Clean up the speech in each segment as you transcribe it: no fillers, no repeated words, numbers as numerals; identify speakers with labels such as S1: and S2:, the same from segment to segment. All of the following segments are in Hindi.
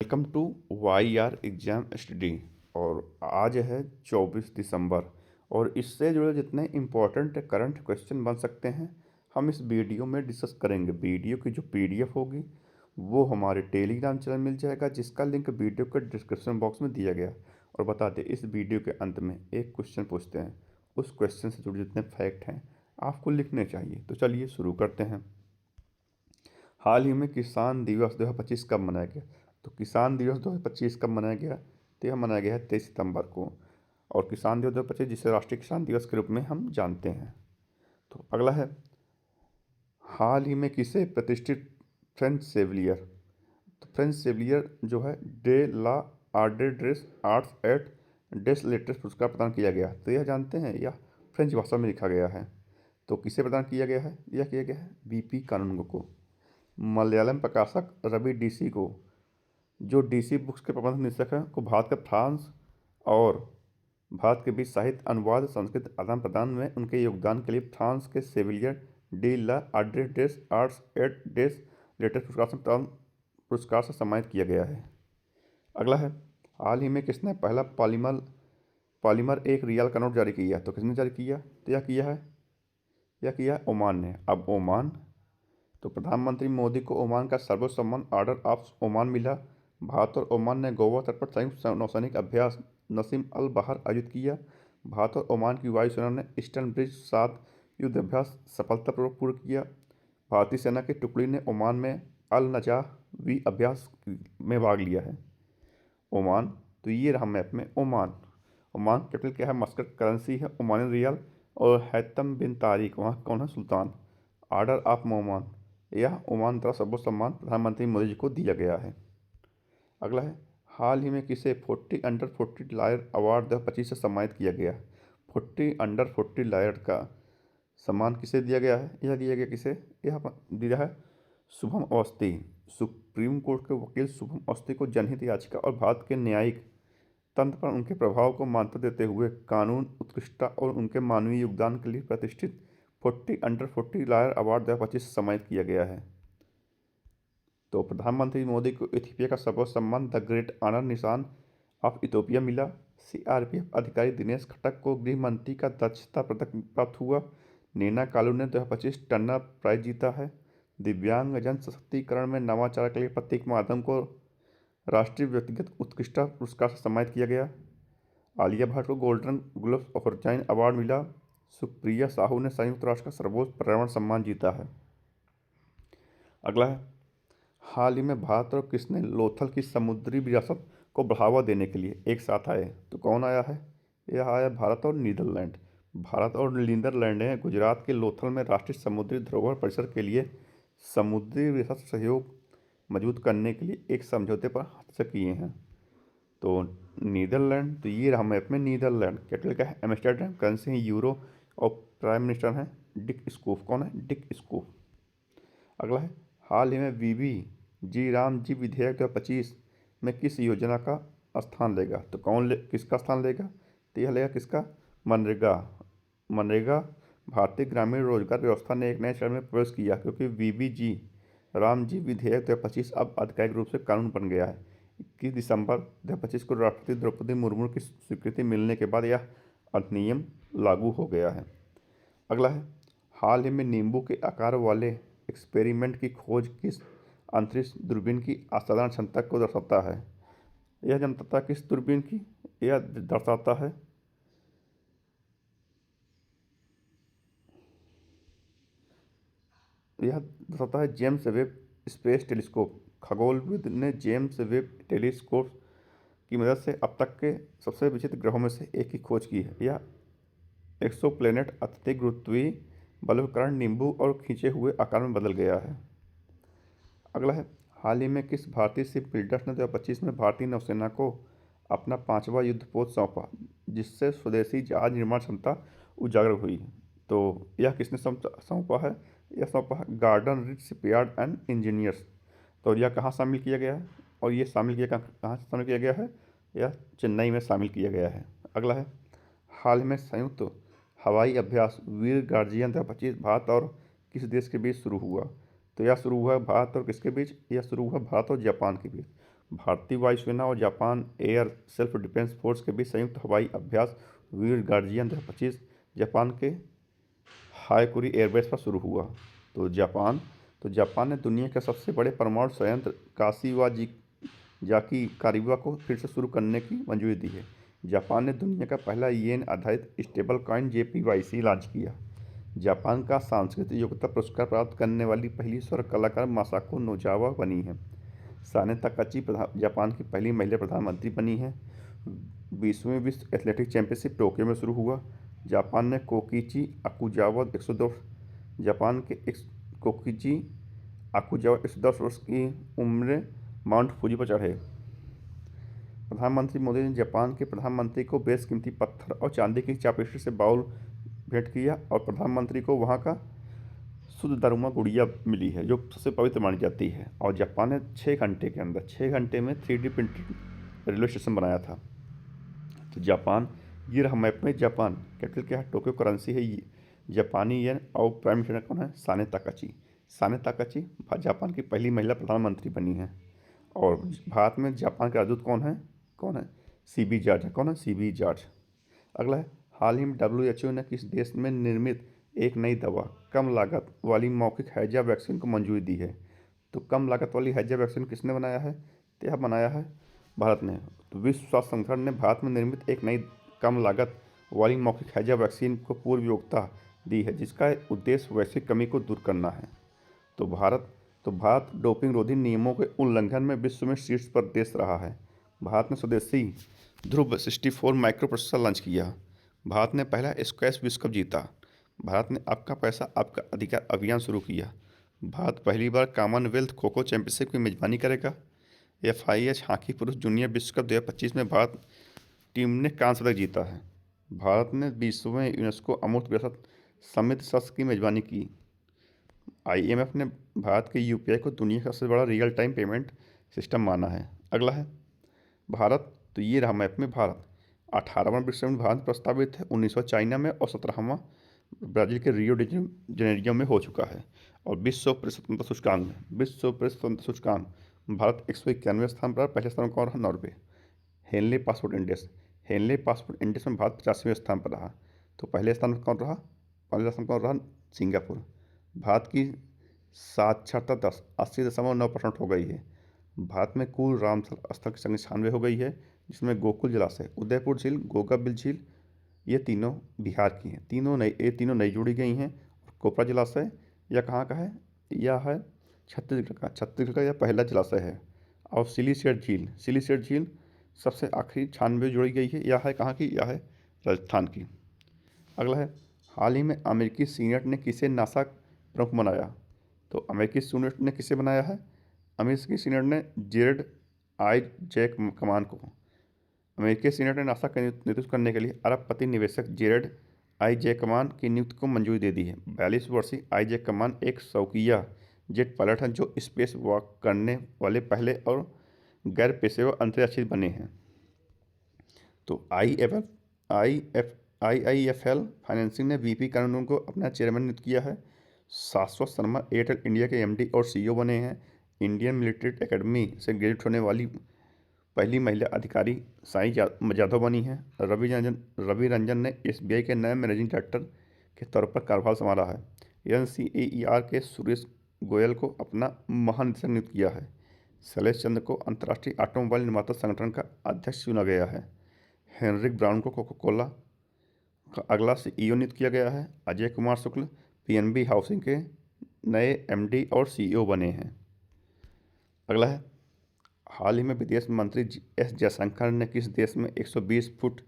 S1: Welcome to Y R exam study. और आज है 24 दिसंबर। और इससे जुड़े जितने इम्पोर्टेंट करंट क्वेश्चन बन सकते हैं हम इस वीडियो में डिस्कस करेंगे। वीडियो की जो पीडीएफ होगी वो हमारे टेलीग्राम चैनल मिल जाएगा, जिसका लिंक वीडियो के डिस्क्रिप्शन बॉक्स में दिया गया। और बता दें, इस वीडियो के अंत में एक क्वेश्चन पूछते हैं, उस क्वेश्चन से जुड़े जितने फैक्ट हैं आपको लिखने चाहिए। तो चलिए शुरू करते हैं। हाल ही में किसान दिवस 2025 कब मनाया गया? तो किसान दिवस 2025 कब मनाया गया? तो यह मनाया गया है 23 सितंबर को। और किसान दिवस 2025 जिसे राष्ट्रीय किसान दिवस के रूप में हम जानते हैं। तो अगला है, हाल ही में किसे प्रतिष्ठित फ्रेंच सेविलियर, तो फ्रेंच सेविलियर जो है डे ला आर्डे ड्रेस आर्ट्स एट डेस लेटर्स पुरस्कार प्रदान किया गया? तो यह जानते हैं, यह फ्रेंच भाषा में लिखा गया है। तो किसे प्रदान किया गया है? यह किया गया है बीपी कानूनगो को। मलयालम प्रकाशक रवि डीसी को, जो डीसी बुक्स के प्रबंध निदेशक हैं, को भारत का फ्रांस और भारत के बीच साहित्य अनुवाद संस्कृत आदान प्रदान में उनके योगदान के लिए फ्रांस के सेविलियर डी ला आर्डे डेस आर्ट्स एट डेस लेटर पुरस्कार से सम्मानित किया गया है। अगला है, हाल ही में किसने पहला पॉलीमर पॉलीमर एक रियाल का नोट जारी किया? तो किसने जारी किया? तो यह किया है ओमान ने। अब ओमान, तो प्रधानमंत्री मोदी को ओमान का सर्वोच्च सम्मान ऑर्डर ऑफ ओमान मिला। भारत और ओमान ने गोवा तट पर संयुक्त नौसैनिक अभ्यास नसीम अल बहर आयोजित किया। भारत और ओमान की वायुसेना ने ईस्टर्न ब्रिज 7 युद्ध अभ्यास सफलतापूर्वक पूर्ण किया। भारतीय सेना की टुकड़ी ने ओमान में अल नजाह वी अभ्यास में भाग लिया है। ओमान, तो ये रहा मैप में ओमान। ओमान कैपिटल क्या है? मस्कट। करेंसी है ओमानी रियाल। और हैतम बिन तारिक वहाँ कौन है? सुल्तान। ऑर्डर ऑफ ओमान, यह ओमान द्वारा सर्वोच्च सम्मान प्रधानमंत्री मोदी जी को दिया गया है। अगला है, हाल ही में किसे 40 अंडर 40 लायर अवार्ड 2025 से सम्मानित किया गया? 40 अंडर 40 लायर का सम्मान किसे दिया गया है? यह दिया गया किसे? यह दिया है शुभम अवस्थी। सुप्रीम कोर्ट के वकील शुभम अवस्थी को जनहित याचिका और भारत के न्यायिक तंत्र पर उनके प्रभाव को मान्यता देते हुए कानून उत्कृष्टता और उनके मानवीय योगदान के लिए प्रतिष्ठित 40 अंडर 40 लायर अवार्ड 2025 से सम्मानित किया गया है। तो प्रधानमंत्री मोदी को इथियोपिया का सर्वोच्च सम्मान द ग्रेट ऑनर निशान ऑफ इथियोपिया मिला। सीआरपीएफ अधिकारी दिनेश खट्टक को गृह मंत्री का दक्षता पदक प्राप्त हुआ। नीना कालू ने 2025 टन्ना प्राइज जीता है। दिव्यांग जन सशक्तिकरण में नवाचार के लिए प्रतीक माधव को राष्ट्रीय व्यक्तिगत उत्कृष्टता पुरस्कार से सम्मानित किया गया। आलिया भट्ट को गोल्डन ग्लोब ऑफ वर्चाइन अवार्ड मिला। सुप्रिया साहू ने संयुक्त राष्ट्र का सर्वोच्च पर्यावरण सम्मान जीता है। अगला है, हाल ही में भारत और किसने लोथल की समुद्री विरासत को बढ़ावा देने के लिए एक साथ आए? तो कौन आया है? यह आया भारत और नीदरलैंड। भारत और नीदरलैंड ने गुजरात के लोथल में राष्ट्रीय समुद्री धरोहर परिसर के लिए समुद्री विरासत सहयोग मजबूत करने के लिए एक समझौते पर हस्ताक्षर किए हैं। तो नीदरलैंड, तो ये रहा मैप में नीदरलैंड। कैपिटल क्या है? एम्स्टर्डम। करेंसी है यूरो। और प्राइम मिनिस्टर हैं डिक स्कूफ। कौन है? डिक स्कूफ। अगला है, हाल ही में वीवी जी राम जी विधेयक 2025 में किस योजना का स्थान लेगा? तो किसका स्थान लेगा? तो यह लेगा किसका? मनरेगा। मनरेगा भारतीय ग्रामीण रोजगार व्यवस्था ने एक नए चरण में प्रवेश किया, क्योंकि वीबी जी राम जी विधेयक 2025 अब आधिकारिक रूप से कानून बन गया है। 21 दिसंबर 2025 को राष्ट्रपति द्रौपदी मुर्मू की स्वीकृति मिलने के बाद यह अधिनियम लागू हो गया है। अगला है, हाल ही में नींबू के आकार वाले एक्सपेरिमेंट की खोज किस अंतरिक्ष दूरबीन की असाधारण क्षमता को दर्शाता है? यह क्षमता किस दूरबीन की? यह दर्शाता है जेम्स वेब स्पेस टेलीस्कोप। खगोलविद ने जेम्स वेब टेलीस्कोप की मदद से अब तक के सबसे विचित्र ग्रहों में से एक की खोज की है। यह एक्सोप्लैनेट अत्यधिक गुरुत्वीय बलों के कारण नींबू और खींचे हुए आकार में बदल गया है। अगला है, हाल ही में किस भारतीय शिप बिल्डर्स ने 2025 में भारतीय नौसेना को अपना 5वां युद्धपोत सौंपा, जिससे स्वदेशी जहाज निर्माण क्षमता उजागर हुई? तो यह किसने सौंपा है? यह सौंपा है garden rich shipyard and engineers. तो यह कहाँ शामिल किया गया है? और ये शामिल किया कहाँ से शामिल किया गया है? यह चेन्नई में शामिल किया गया है। अगला है, हाल में संयुक्त हवाई अभ्यास वीर गार्जियन 2025 भारत और किस देश के बीच शुरू हुआ? तो यह शुरू हुआ भारत और किसके बीच? यह शुरू हुआ भारत और जापान के बीच। भारतीय वायुसेना और Japan air self defence force के बीच संयुक्त हवाई अभ्यास वीर गार्जियन 2025 जापान के हायकुरी एयरबेस पर शुरू हुआ। जापान ने दुनिया के सबसे बड़े परमाणु संयंत्र काशिवाजाकी कारिबा को फिर से शुरू करने की मंजूरी दी है। जापान ने दुनिया का पहला येन आधारित स्टेबल कॉइन JPYC लॉन्च किया। जापान का सांस्कृतिक योग्यता पुरस्कार प्राप्त करने वाली पहली स्वर कलाकार मासाको नोजावा बनी है। साने तकाची जापान की पहली महिला प्रधानमंत्री बनी है। 20वें विश्व एथलेटिक्स चैंपियनशिप टोक्यो में शुरू हुआ। जापान ने कोकिची अकुजावा 110 जापान के कोकिची अकुजावा 110 वर्ष की उम्र माउंट फूजी पर चढ़े। प्रधानमंत्री मोदी ने जापान के प्रधानमंत्री को बेशकीमती पत्थर और चांदी की चापेस्ट्री से बाउल भेंट किया और प्रधानमंत्री को वहां का शुद्ध दरुमा गुड़िया मिली है जो सबसे पवित्र मानी जाती है। और जापान ने 6 घंटे में 3D प्रिंटेड रेलवे स्टेशन बनाया था। तो जापान ये रहा मैप में। जापान कैपिटल क्या है? टोक्यो। करेंसी है ये जापानी येन और प्राइम मिनिस्टर कौन है? साने ताकाची जापान की पहली महिला प्रधानमंत्री बनी है। और भारत में जापान के राजदूत कौन है? CB जॉर्ज है। कौन है? CB George. अगला है, हाल ही में WHO ने किस देश में निर्मित एक नई दवा कम लागत वाली मौखिक हैजा वैक्सीन को मंजूरी दी है? तो कम लागत वाली हैजा वैक्सीन किसने बनाया है? तो यह बनाया है भारत ने। तो विश्व स्वास्थ्य संगठन ने भारत में निर्मित एक नई कम लागत वाली मौखिक हैजा वैक्सीन को पूर्व योग्यता दी है, जिसका उद्देश्य वैश्विक कमी को दूर करना है। तो भारत डोपिंग रोधी नियमों के उल्लंघन में विश्व में शीर्ष पर देश रहा है। भारत ने स्वदेशी ध्रुव 64 माइक्रो प्रोसेसर लॉन्च किया। भारत ने पहला स्क्वैश विश्व कप जीता। भारत ने आपका पैसा आपका अधिकार अभियान शुरू किया। भारत पहली बार कॉमनवेल्थ खो खो चैंपियनशिप की मेजबानी करेगा। FIH हॉकी पुरुष जूनियर विश्व कप 2025 में भारत टीम ने कांस्य पदक जीता है। भारत ने 20वें यूनेस्को अमूर्त विरासत समृद्ध सत्र की मेजबानी की। IMF ने भारत के UPI को दुनिया का सबसे बड़ा रियल टाइम पेमेंट सिस्टम माना है। अगला है भारत। तो ये रहा मैप में भारत। 18वां ब्रिक्स समिट भारत प्रस्तावित है 1900 चाइना में और 17वां ब्राजील के रियो डी जेनेरियो में हो चुका है। और विश्व प्रेस स्वतंत्रता सूचकांक भारत 191वें स्थान पर। पहले स्थान पर कौन रहा? नॉर्वे। हेनले पासपोर्ट इंडेक्स में भारत 85वें स्थान पर रहा। तो पहले स्थान पर कौन रहा? सिंगापुर। भारत की साक्षरता 80.9% हो गई है। भारत में कुल रामसर स्थल की संख्या 96 हो गई है, जिसमें गोकुल जलाशय, उदयपुर झील, गोगाबिल झील ये तीनों बिहार की हैं। ये तीनों नई जोड़ी गई हैं। कोपरा जलाशय यह कहाँ का है? यह है छत्तीसगढ़ का यह पहला जलाशय है। और सिलीसेट झील सबसे आखिरी 96 जोड़ी गई है। यह है कहाँ की? यह है राजस्थान की। अगला है, हाल ही में अमेरिकी सीनेट ने किसे नासा प्रमुख बनाया? तो अमेरिकी सीनेट ने किसे बनाया है? अमेरिकी सीनेट ने जेरेड आई जैक कमान को। अमेरिकी सीनेट ने नासा का नेतृत्व करने के लिए अरबपति निवेशक जेरेड आई जैक कमान की नियुक्ति को मंजूरी दे दी है। 42 वर्षीय आई जैक कमान एक शौकिया जेट पायलट हैं जो स्पेस वॉक करने वाले पहले और गैर पेशेवर अंतरिक्षयात्री बने हैं। तो IIFL फाइनेंसिंग ने VP कानून को अपना चेयरमैन नियुक्त किया है। शाश्वत शर्मा एयरटेल इंडिया के MD और CEO बने हैं। इंडियन मिलिट्री एकेडमी से ग्रेजुएट होने वाली पहली महिला अधिकारी साई जाधव बनी है। रवि रंजन ने SBI के नए मैनेजिंग डायरेक्टर के तौर पर कार्यभार संभाला है। NCER के सुरेश गोयल को अपना महानिदेशक नियुक्त किया है। शैलेश चंद्र को अंतर्राष्ट्रीय ऑटोमोबाइल निर्माता संगठन का अध्यक्ष चुना गया है। हेनरिक ब्राउन को कोका कोला का अगला CEO नियुक्त किया गया है। अजय कुमार शुक्ल PNB हाउसिंग के नए MD और CEO बने हैं। अगला है, हाल ही में विदेश मंत्री S जयशंकर ने किस देश में 120 फुट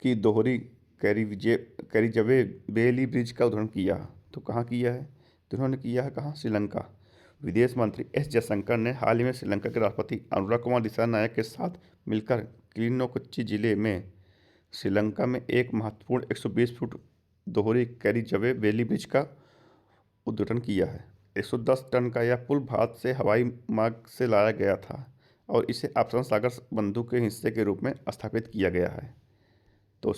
S1: की दोहरी कैरिजवे बेली ब्रिज का उद्घाटन किया? तो कहाँ किया है? तो उन्होंने किया है कहाँ? श्रीलंका। विदेश मंत्री S जयशंकर ने हाल ही में श्रीलंका के राष्ट्रपति अनुराग कुमार दिसानायक के साथ मिलकर क्लिनोकोच्चि जिले में श्रीलंका में एक महत्वपूर्ण 120 फुट दोहरी कैरिजवे बेली ब्रिज का उद्घाटन किया है। 110 टन का यह पुल भारत से हवाई मार्ग से लाया गया था और इसे आफसान सागर बंधु के हिस्से के रूप में स्थापित किया गया है। तो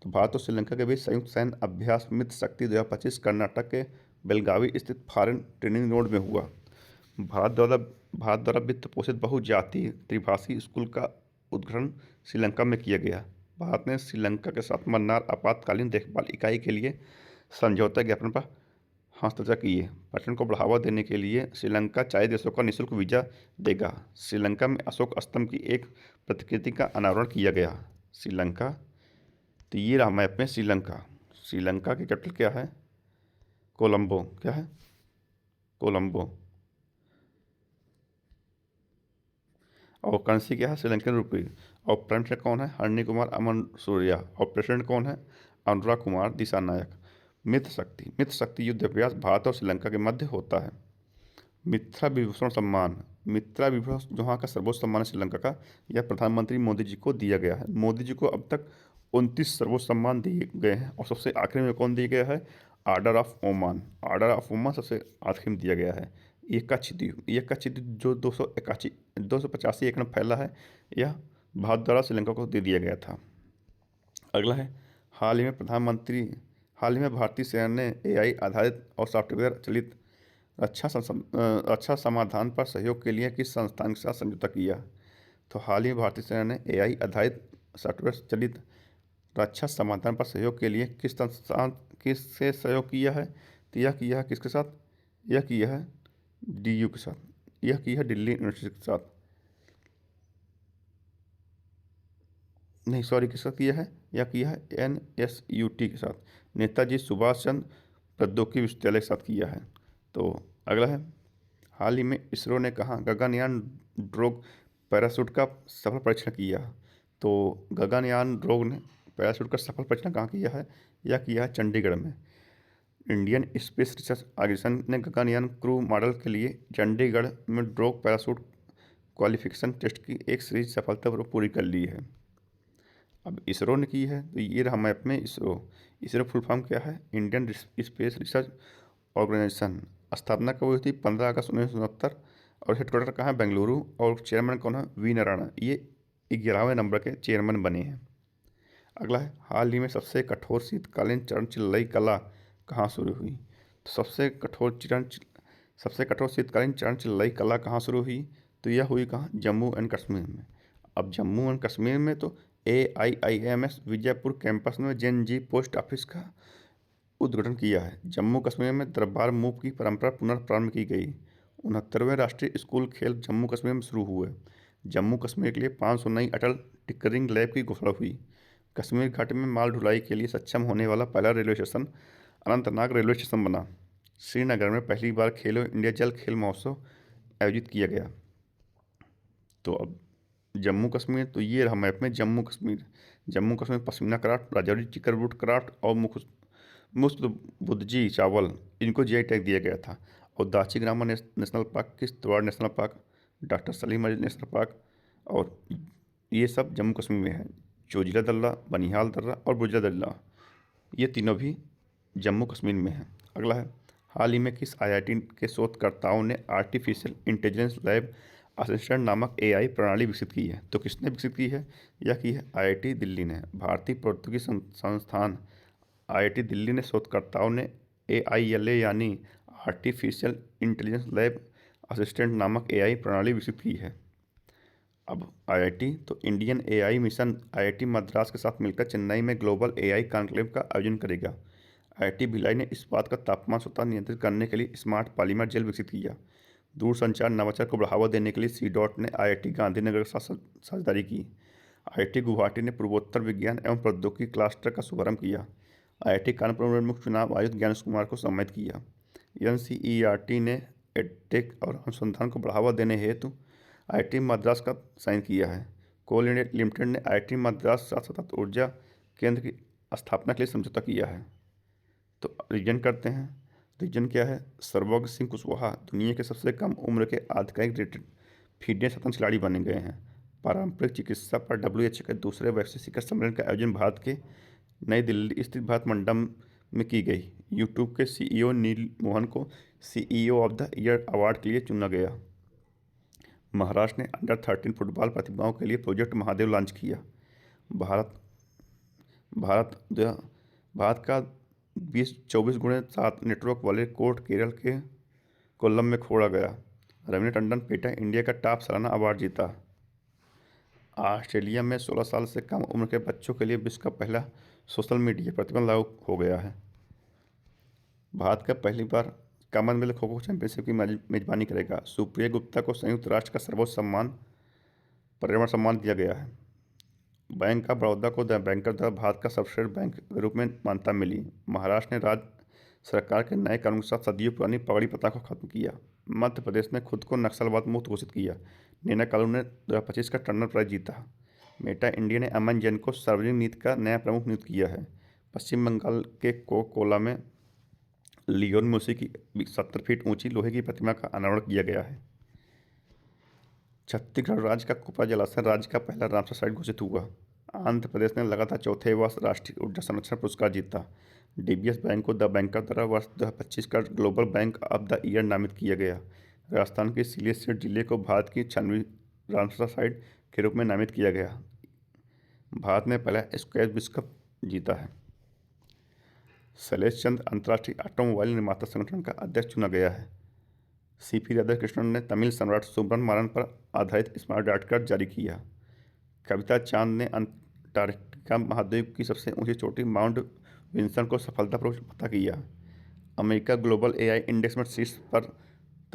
S1: भारत और श्रीलंका के बीच संयुक्त सैन्य अभ्यास मित्र शक्ति 2025 कर्नाटक के बेलगावी स्थित फॉरेन ट्रेनिंग ग्राउंड में हुआ। भारत द्वारा भारत द्वारा वित्त पोषित बहुजातीय त्रिभाषी स्कूल का उद्घाटन श्रीलंका में किया गया। भारत ने श्रीलंका के साथ मन्नार आपातकालीन देखभाल इकाई के लिए समझौता ज्ञापन पर हस्ताक्षर किए। पर्यटन को बढ़ावा देने के लिए श्रीलंका 40 देशों का निःशुल्क वीजा देगा। श्रीलंका में अशोक स्तंभ की एक प्रतिकृति का अनावरण किया गया। श्रीलंका, तो ये रहा मैप में श्रीलंका। श्रीलंका की कैपिटल क्या है? कोलंबो। क्या है? कोलंबो। और करेंसी क्या है? श्रीलंकन रुपी। और प्राइम मिनिस्टर कौन है? हरणी कुमार अमन सूर्या। और प्रेसिडेंट कौन है? अनुराग कुमार दिसानायक। मित्र शक्ति युद्ध अभ्यास भारत और श्रीलंका के मध्य होता है। मित्रा विभूषण सम्मान, मित्रा विभूषण जो वहाँ का सर्वोच्च सम्मान है श्रीलंका का, यह प्रधानमंत्री मोदी जी को दिया गया है। मोदी जी को अब तक 29 सर्वोच्च सम्मान दिए गए हैं और सबसे आखिरी में कौन दिया गया है? Order of Oman. Order of Oman सबसे आखिरी में दिया गया है। ये कच्छ द्वीप जो 285 एकड़ में फैला है, यह भारत द्वारा श्रीलंका को दे दिया गया था। अगला है, हाल ही में भारतीय सेना ने एआई आधारित और सॉफ्टवेयर चलित रक्षा समाधान पर सहयोग के लिए किस संस्थान के साथ समझौता किया? तो हाल ही में भारतीय सेना ने एआई आधारित सॉफ्टवेयर चलित रक्षा समाधान पर सहयोग के लिए किससे सहयोग किया है? तो यह किया है किसके साथ? यह किया है डीयू के साथ। यह किया है दिल्ली यूनिवर्सिटी के साथ। नहीं, सॉरी, किसका किया है? यह किया है एनएसयूटी के साथ, नेताजी सुभाष चंद्र प्रौद्योगिकी विश्वविद्यालय के साथ किया है। तो अगला है, हाल ही में इसरो ने कहा गगनयान ड्रोग पैराशूट का सफल परीक्षण किया। तो गगनयान ड्रोग ने पैराशूट का सफल परीक्षण कहाँ किया है? यह किया है चंडीगढ़ में। इंडियन स्पेस रिसर्च ऑर्गेनाइजेशन ने गगनयान क्रू मॉडल के लिए चंडीगढ़ में ड्रोग पैराशूट क्वालिफिकेशन टेस्ट की एक सीरीज सफलतापूर्वक पूरी कर ली है। अब इसरो ने की है, तो ये रहा मैप में इसरो फुल फॉर्म क्या है? Indian space research organisation. स्थापना कब हुई थी? 15 अगस्त 1969। और हेडक्वार्टर कहाँ है? बेंगलुरु। और चेयरमैन कौन है? वी नारायण। ये 11वें नंबर के चेयरमैन बने हैं। अगला है, हाल ही में सबसे कठोर शीतकालीन चरण कला कहाँ शुरू हुई? तो सबसे कठोर शीतकालीन चरण कला कहाँ शुरू हुई? तो यह हुई कहाँ? जम्मू एंड कश्मीर में। अब जम्मू एंड कश्मीर में तो AIIMS विजयपुर कैंपस में JNG पोस्ट ऑफिस का उद्घाटन किया है। जम्मू कश्मीर में दरबार मूव की परंपरा पुनर्प्रारंभ की गई। 69वें राष्ट्रीय स्कूल खेल जम्मू कश्मीर में शुरू हुए। जम्मू कश्मीर के लिए 500 नई अटल टिंकरिंग लैब की घोषणा हुई। कश्मीर घाटी में माल ढुलाई के लिए सक्षम होने वाला पहला railway station Anantnag railway station बना। श्रीनगर में पहली बार खेलो इंडिया जल खेल महोत्सव आयोजित किया गया। तो अब जम्मू कश्मीर, तो ये रहा मैप में Jammu Kashmir Pashmina craft, Rajouri Chikri wood craft और मुस्त बुद्धजी चावल, इनको जीआई टैग दिया गया था। और Dachigam National Park, Kishtwar National Park, doctor Salim Ali National Park, और ये सब जम्मू कश्मीर में है। जोजिला दर्रा, बनिहाल दर्रा और बुजला दर्रा, ये तीनों भी जम्मू कश्मीर में है। अगला है, हाल ही में किस IIT के शोधकर्ताओं ने आर्टिफिशियल इंटेलिजेंस लैब असिस्टेंट नामक AI प्रणाली विकसित की है? तो किसने विकसित की है? यह की है IIT दिल्ली ने। भारतीय प्रौद्योगिकी संस्थान IIT दिल्ली ने शोधकर्ताओं ने AILA यानी आर्टिफिशियल इंटेलिजेंस लैब असिस्टेंट नामक AI प्रणाली विकसित की है। अब IIT, तो Indian AI mission IIT Madras के साथ मिलकर चेन्नई में ग्लोबल AI कॉन्क्लेव का आयोजन करेगा। IIT भिलाई ने इस्पात का तापमान स्वतः नियंत्रित करने के लिए स्मार्ट पॉलीमर जेल विकसित किया। दूरसंचार नवाचार को बढ़ावा देने के लिए CDOT ने IIT गांधीनगर के साथ साझेदारी की। IIT गुवाहाटी ने पूर्वोत्तर विज्ञान एवं प्रौद्योगिकी क्लस्टर का शुभारंभ किया। IIT कानपुर में मुख्य चुनाव आयुक्त ज्ञानेश कुमार को सम्मानित किया। NCERT ने एडटेक और अनुसंधान को बढ़ावा देने हेतु IIT मद्रास का साइन किया है। कोल इंडिया लिमिटेड ने IIT मद्रास साथ सतत ऊर्जा केंद्र की स्थापना के लिए समझौता किया है। तो रीजन करते हैं। रीजन क्या है? सर्वज्ञ सिंह कुशवाहा दुनिया के सबसे कम उम्र के आधिकारिक रेटेड फिटनेस शतरंज खिलाड़ी बने गए हैं। पारंपरिक चिकित्सा पर WHO के दूसरे वैश्विक शिखर सम्मेलन का आयोजन भारत के नई दिल्ली स्थित भारत मंडपम में की गई। यूट्यूब के CEO नील मोहन को CEO of the year award के लिए चुना गया। महाराष्ट्र ने अंडर-13 फुटबॉल प्रतिभाओं के लिए प्रोजेक्ट महादेव लॉन्च किया। भारत का 24x7 नेटवर्क वाले कोर्ट केरल के कोल्लम में खोला गया। रवीना टंडन पेटा इंडिया का टॉप सालाना अवार्ड जीता। ऑस्ट्रेलिया में 16 साल से कम उम्र के बच्चों के लिए विश्व का पहला सोशल मीडिया प्रतिबंध लागू हो गया है। भारत का पहली बार कॉमनवेल्थ खो खो चैंपियनशिप की मेजबानी करेगा। सुप्रिया गुप्ता को संयुक्त राष्ट्र का सर्वोच्च सम्मान पर्यावरण सम्मान दिया गया है। बैंक ऑफ बड़ौदा को द बैंकर द्वारा भारत का सर्वश्रेष्ठ बैंक के रूप में मान्यता मिली। महाराष्ट्र ने राज्य सरकार के नए कानून के साथ सदियों पुरानी पगड़ी प्रथा को खत्म किया। मध्य प्रदेश ने खुद को नक्सलवाद मुक्त घोषित किया। नीना कानून ने 2025 का टर्नर प्राइज जीता। मेटा इंडिया ने अमन जैन को सार्वजनिक नीति का नया प्रमुख नियुक्त किया है। पश्चिम बंगाल के कोकोला में लियोन मूसी की 70 फीट ऊंची लोहे की प्रतिमा का अनावरण किया गया है। छत्तीसगढ़ राज्य का कुपरा जलाशय राज्य का पहला रामसर साइट घोषित हुआ। आंध्र प्रदेश ने लगातार चौथे वर्ष राष्ट्रीय ऊर्जा संरक्षण पुरस्कार जीता। डीबीएस बैंक को द बैंकर द्वारा वर्ष 2025 का global bank of the year नामित किया गया। राजस्थान के सिलीसेट जिले को भारत की 96वीं रामसर साइट के रूप में नामित किया गया। भारत ने पहला स्क्वैश विश्व कप जीता है। शैलेश चंद्र अंतर्राष्ट्रीय ऑटोमोबाइल निर्माता संगठन का अध्यक्ष चुना गया है। सीपी राधाकृष्णन ने तमिल सम्राट सुब्रमण्यम पर आधारित स्मार्ट डाक कार्ड जारी किया। कविता चांद ने अंटार्कटिका महाद्वीप की सबसे ऊंची चोटी माउंट विंसन को सफलतापूर्वक फतह किया। अमेरिका ग्लोबल एआई इंडेक्स में शीर्ष पर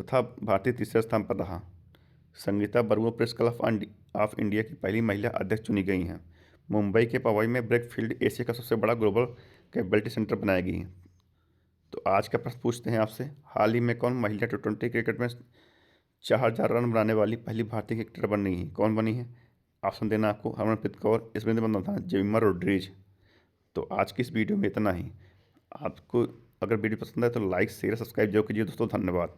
S1: तथा भारतीय तीसरे स्थान पर रहा। Sangeeta Barua press club of India की पहली महिला अध्यक्ष चुनी गई हैं। मुंबई के पवई में ब्रेकफील्ड एशिया का सबसे बड़ा ग्लोबल कैपेबिलिटी सेंटर बनाएगी। तो आज का प्रश्न पूछते हैं आपसे, हाल ही में कौन महिला T20 क्रिकेट में 4000 रन बनाने वाली पहली भारतीय क्रिकेटर बनी है? कौन बनी है? ऑप्शन देना आपको हरमनप्रीत कौर, स्मृति मंदाना, जेमिमा रोड्रिग्ज। तो आज की इस वीडियो में इतना ही। आपको अगर वीडियो पसंद आए तो लाइक शेयर सब्सक्राइब जरूर कीजिए दोस्तों। धन्यवाद।